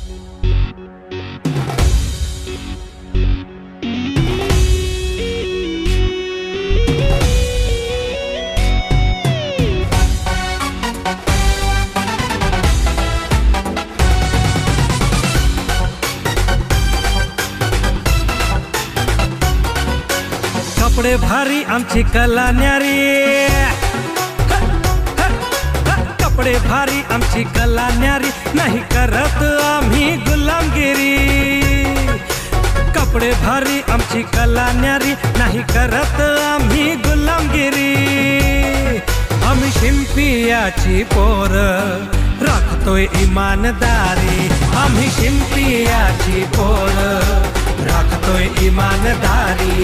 कपडे भारी आमची कला न्यारी, कपडे भारी आमची कला न्यारी, नाही करत आम्ही गुलामगिरी। कपडे भारी आमची कला न्यारी, नाही करत आम्ही गुलामगिरी। आम्ही शिंपियाची पोर राखतोय इमानदारी, आम्ही शिंपियाची पोर राखतोय इमानदारी।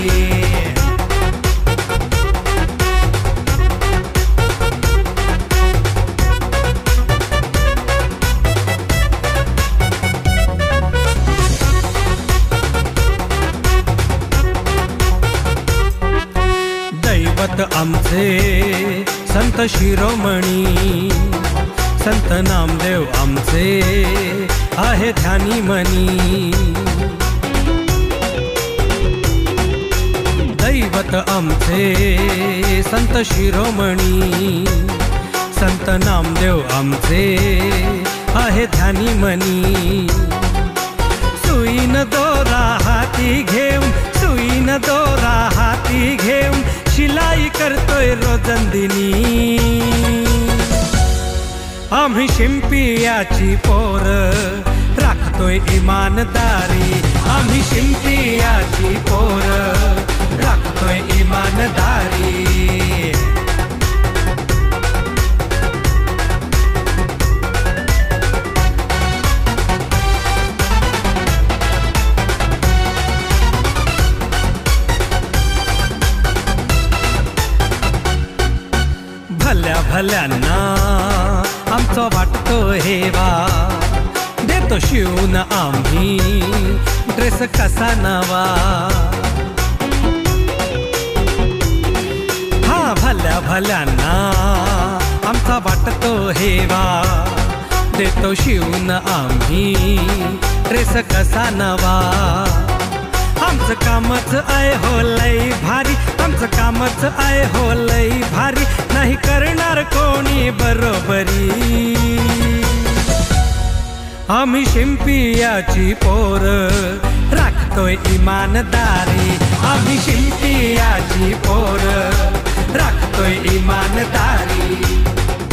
दैवत आमचे संत शिरोमणी, संत नामदेव आमचे आहे ध्यानी मनी। दैवत आमचे संत शिरोमणी, संत नामदेव आमचे आहे ध्यानी मनी। सुईन दोरा हाती घेऊन, सुईन दोरा हाती घेऊन शिलाई करतोय रोजंदिनी। आम्ही शिंपियाची पोर राखतोय इमानदारी, आम्ही शिंपियाची पोर राखतोय इमानदारी। भल्या भल्यांना आमचा वाटतो हेवा, देतो शिवून आम्ही ड्रेस कसा नवा। हा भल्या भल्यांना आमचा वाटतो हेवा, देतो शिवून आम्ही ड्रेस कसा नवा। आमचं कामच आहे हो लई भारी, आमचं कामच आहे हो लई भारी, नाही करणार कोणी बरोबरी। आम्ही शिंपियाची पोर राखतोय इमानदारी, आम्ही शिंपियाची पोर राखतोय इमानदारी।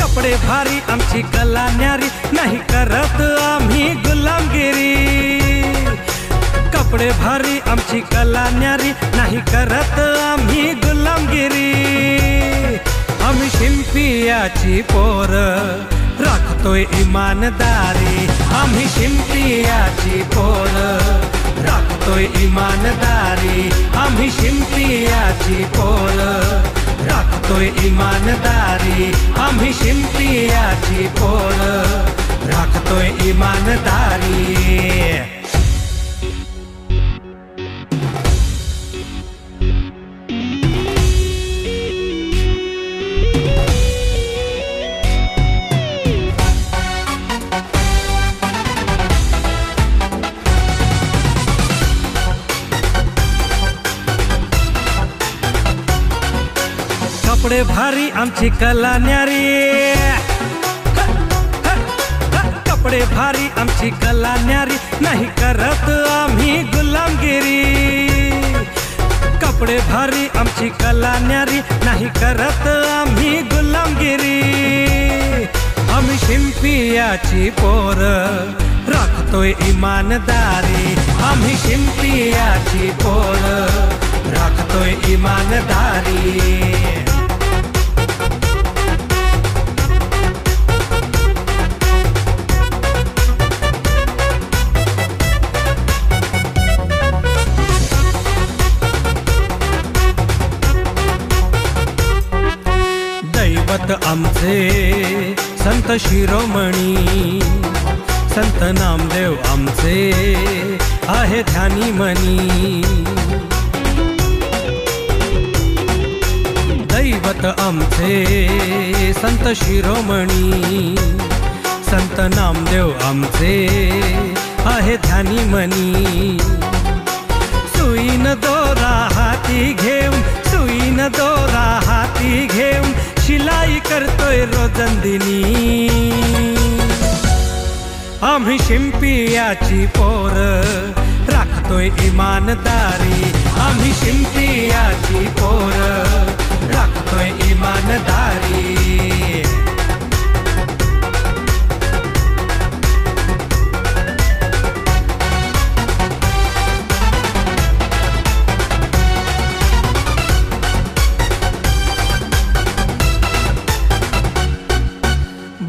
कपडे भारी आमची कला न्यारी, नाही करत आम्ही गुलामगिरी। कपडे भारी आमची कला न्यारी, नाही करत आम्ही गुलामगिरी। आम्ही शिंपियाची पोर राखतोय इमानदारी, आम्ही शिंपियाची पोर राखतोय इमानदारी। आम्ही शिंपियाची पोर राखतोय इमानदारी, आम्ही शिंपियाची पोर राखतोय इमानदारी। कपडे भारी आमची कला न्यारी, कपडे भारी आमची कला न्यारी, नाही करत आम्ही गुलामगिरी। कपडे भारी आमची कला न्यारी, नाही करत आम्ही गुलामगिरी। आम्ही शिंपियाची पोर राखतोय इमानदारी, आम्ही शिंपियाची पोर राखतोय इमानदारी। दैवत आमचे संत शिरोमणी, संत नामदेव आमचे आहे ध्यानी मनी। दैवत आमचे संत शिरोमणी, संत नामदेव आमचे आहे ध्यानी मनी. सुईन दोरा हाती घेऊन, सुईन दोरा हाती घेऊन शिलाई करतोय रोजंदिनी. आम्ही शिंपियाची पोर राखतोय इमानदारी. आम्ही शिंपियाची पोर राखतोय इमानदारी.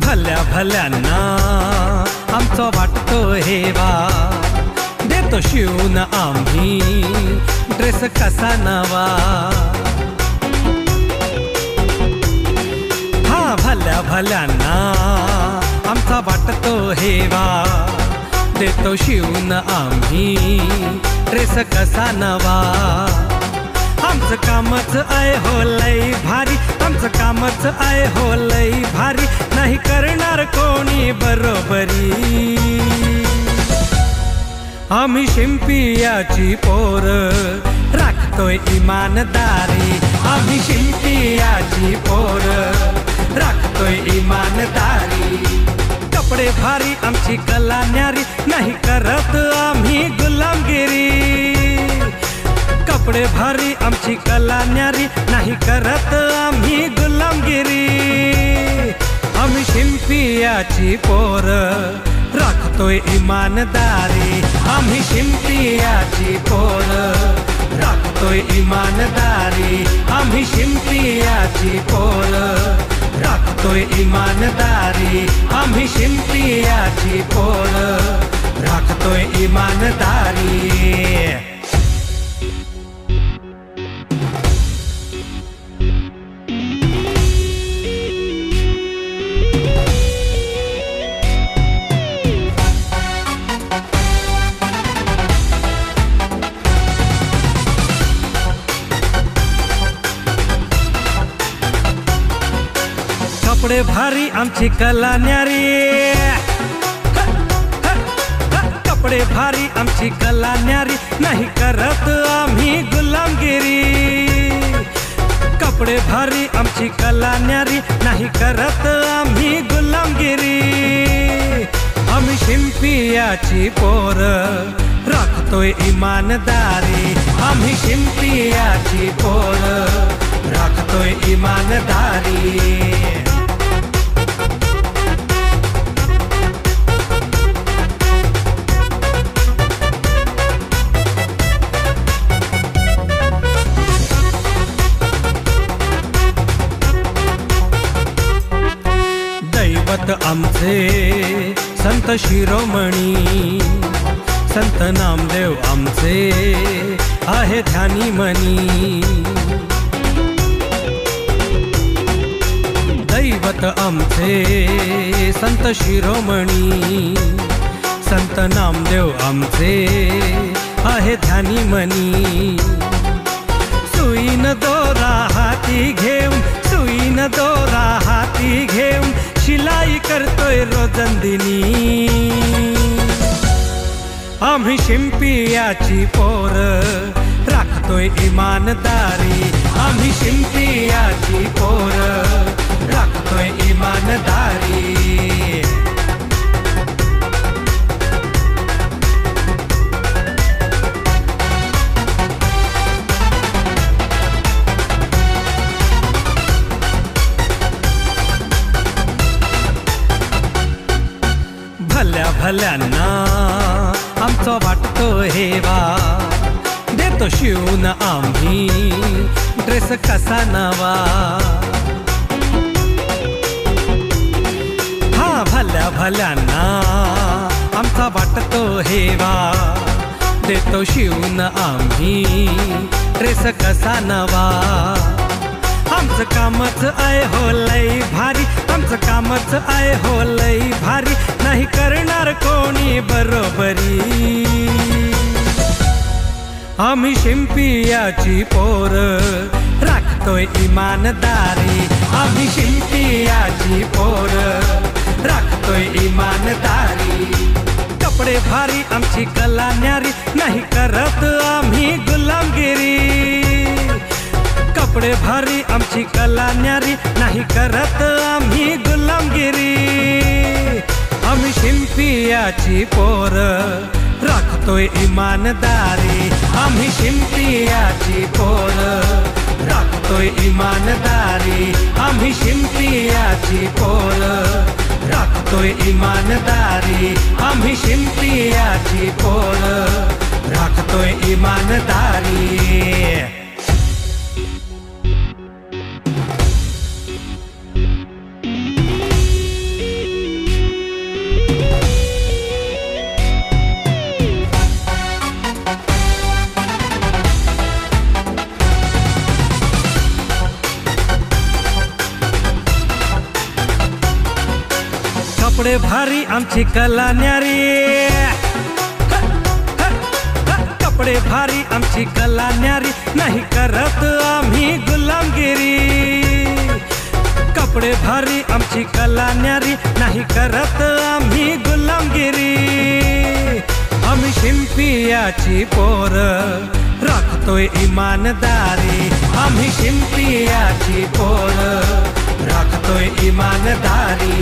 भल्या भल्यांना आमचा वाटतो हेवा, देतो शिवून आम्ही ड्रेस कसा नवा. हा भल्या भल्यांना आमचा वाटतो हेवा, देतो शिवून आम्ही ड्रेस कसा नवा. आमचं कामच आहे हो लई भारी, आमचं कामच आहे हो लई भारी, नाही करणार कोणी बरोबरी. आम्ही शिंपियाची पोर राखतोय इमानदारी. आम्ही शिंपियाची पोर राखतोय इमानदारी. कपडे भारी आमची कला न्यारी, नाही करत आम्ही गुलामगिरी. कपडे भारी आमची कला न्यारी, नाही करत आम्ही गुलामगिरी. आम्ही शिंपियाची पोर राखतोय इमानदारी. आम्ही शिंपियाची पोर राखतोय इमानदारी. आम्ही शिंपियाची पोर राखतोय इमानदारी. आम्ही शिंपियाची पोर राखतोय इमानदारी. कपडे भारी आमची कला न्यारी. कपडे भारी आमची कला न्यारी, नाही करत आम्ही गुलामगिरी. कपडे भारी आमची कला न्यारी, नाही करत आम्ही गुलामगिरी. आम्ही शिंपियाची पोर राखतोय इमानदारी. आम्ही शिंपियाची पोर राखतोय इमानदारी. दैवत आमचे संत शिरोमणी, संत नामदेव आमचे आहे ध्यानी मनी. दैवत आमचे संत शिरोमणी, संत नामदेव आमचे आहे ध्यानी मनी. सुईन दोरा हाती घेऊन, सुईन दोरा हाती घेऊन शिलाई करतोय रोजंदिनी. आम्ही शिंपियाची पोर राखतोय इमानदारी. आम्ही शिंपियाची पोर राखतोय इमानदारी. भल्या भल्यांना आमचा वाटतो हेवा, देतो शिवून आम्ही ड्रेस कसा नवा. हा भल्या भल्यांना आमचा वाटतो हेवा, देतो शिवून आम्ही ड्रेस कसा नवा. आमचं कामच आहे हो लई भारी, आमचं कामच आहे हो लई भारी, नाही करणार कोणी बरोबरी. आम्ही शिंपियाची पोर राखतोय इमानदारी. आम्ही शिंपियाची पोर राखतोय इमानदारी. कपडे भारी आमची कला न्यारी, नाही करत आम्ही गुलामगिरी। कपडे भारी आमची कला न्यारी, नाही करत आम्ही गुलामगिरी। आम्ही शिंपियाची पोर राखतोय इमानदारी, आम्ही शिंपियाची पोर राखतोय इमानदारी, आम्ही शिंपियाची पोर राखतोय इमानदारी, आम्ही शिंपियाची पोर राखतोय इमानदारी। कपडे भारी आमची कला न्यारी, कपडे भारी आमची कला न्यारी, नाही करत आम्ही गुलामगिरी। कपडे भारी आमची कला न्यारी, नाही करत आम्ही गुलामगिरी। आम्ही शिंपियाची पोर राखतोय इमानदारी, आम्ही शिंपियाची पोर राखतोय इमानदारी।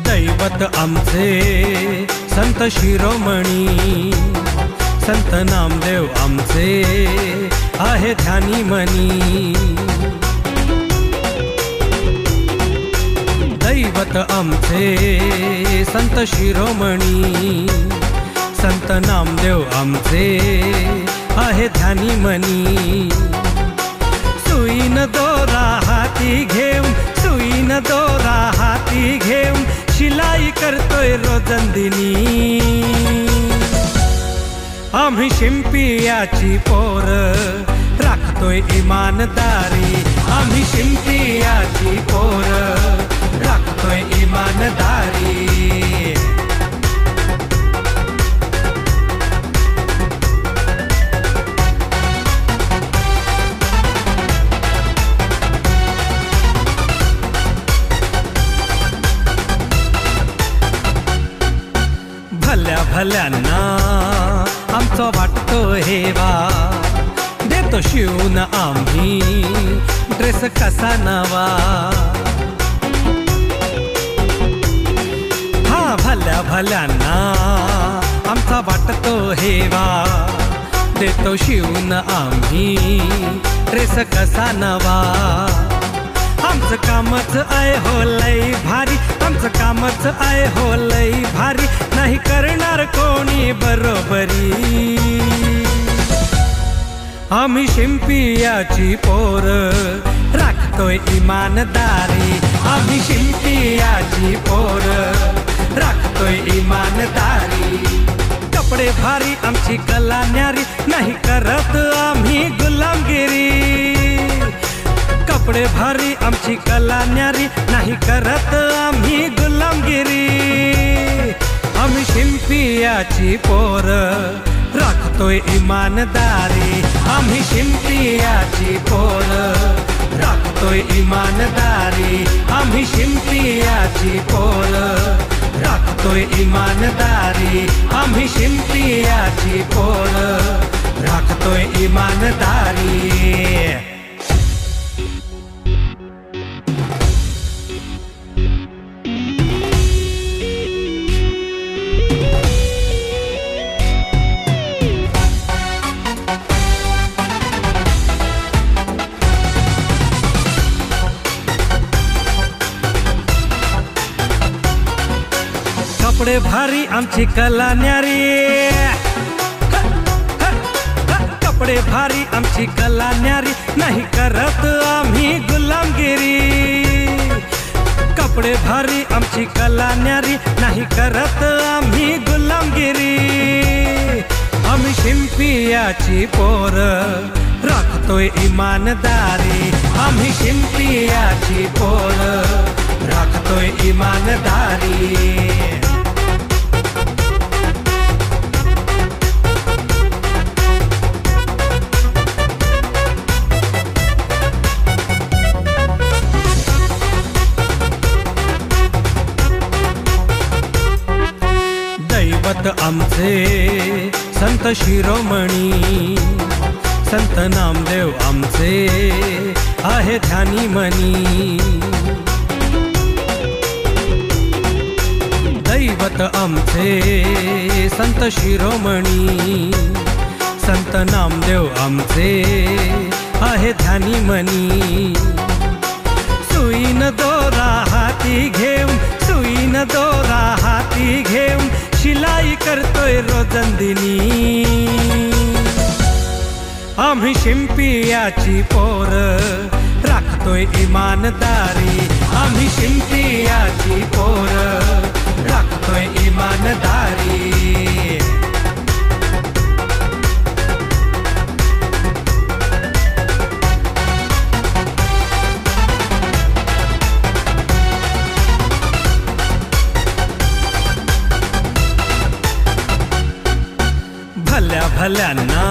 दैवत आमचे संत शिरोमणी, संत नामदेव आमचे आहे ध्यानी मनी। दैवत आमचे संत शिरोमणी, संत नामदेव आमचे आहे ध्यानी मनी। सुईन दोरा हाती घेऊन, सुईन दोरा हाती घेऊन शिलाई करतोय रोजंदिनी। आम्ही शिंपियाची पोर राखतोय इमानदारी, आम्ही शिंपियाची पोर राखतोय इमानदारी। भल्या भल्यांना आमचा वाटतो हेवा, देतो शिवून आम्ही ड्रेस कसा नवा। हा भल्या भल्यांना आमचा वाटतो हेवा, देतो शिवून आम्ही ड्रेस कसा नवा। आमचं कामच आहे हो लई भारी, आमचं कामच आहे हो लई भारी, नाही करणार कोणी बरोबरी। आम्ही शिंपियाची पोर राखतोय इमानदारी, आम्ही शिंपियाची पोर राखतोय इमानदारी। कपडे भारी आमची कला न्यारी, नाही करत आम्ही गुलामगिरी। कपडे भारी आमची कला न्यारी, नाही करत आम्ही गुलामगिरी। आम्ही शिंपियाची पोर राखतोय इमानदारी, आम्ही शिंपियाची पोर राखतोय इमानदारी, आम्ही शिंपियाची पोर राखतोय इमानदारी, आम्ही शिंपियाची पोर राखतोय इमानदारी। कपडे भारी आमची कला न्यारी, कपडे भारी आमची कला न्यारी, नाही करत आम्ही गुलामगिरी। कपडे भारी आमची कला न्यारी, नाही करत आम्ही गुलामगिरी। आम्ही शिंपियाची पोर राखतोय इमानदारी, आम्ही शिंपियाची पोर राखतोय इमानदारी। दैवत आमचे संत शिरोमणी, संत नामदेव आमचे आहे ध्यानी मनी। दैवत आमचे संत शिरोमणी, संत नामदेव आमचे आहे ध्यानी मनी। सुईन दोरा हाती घेऊन, सुईन दोरा हाती घेऊन शिलाई करतोय रोजंदिनी। आम्ही शिंपियाची पोर राखतोय इमानदारी, आम्ही शिंपियाची पोर राखतोय इमानदारी। भल्या भल्यांना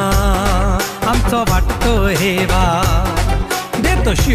आमचं वाटतो हेवा, देतो शिव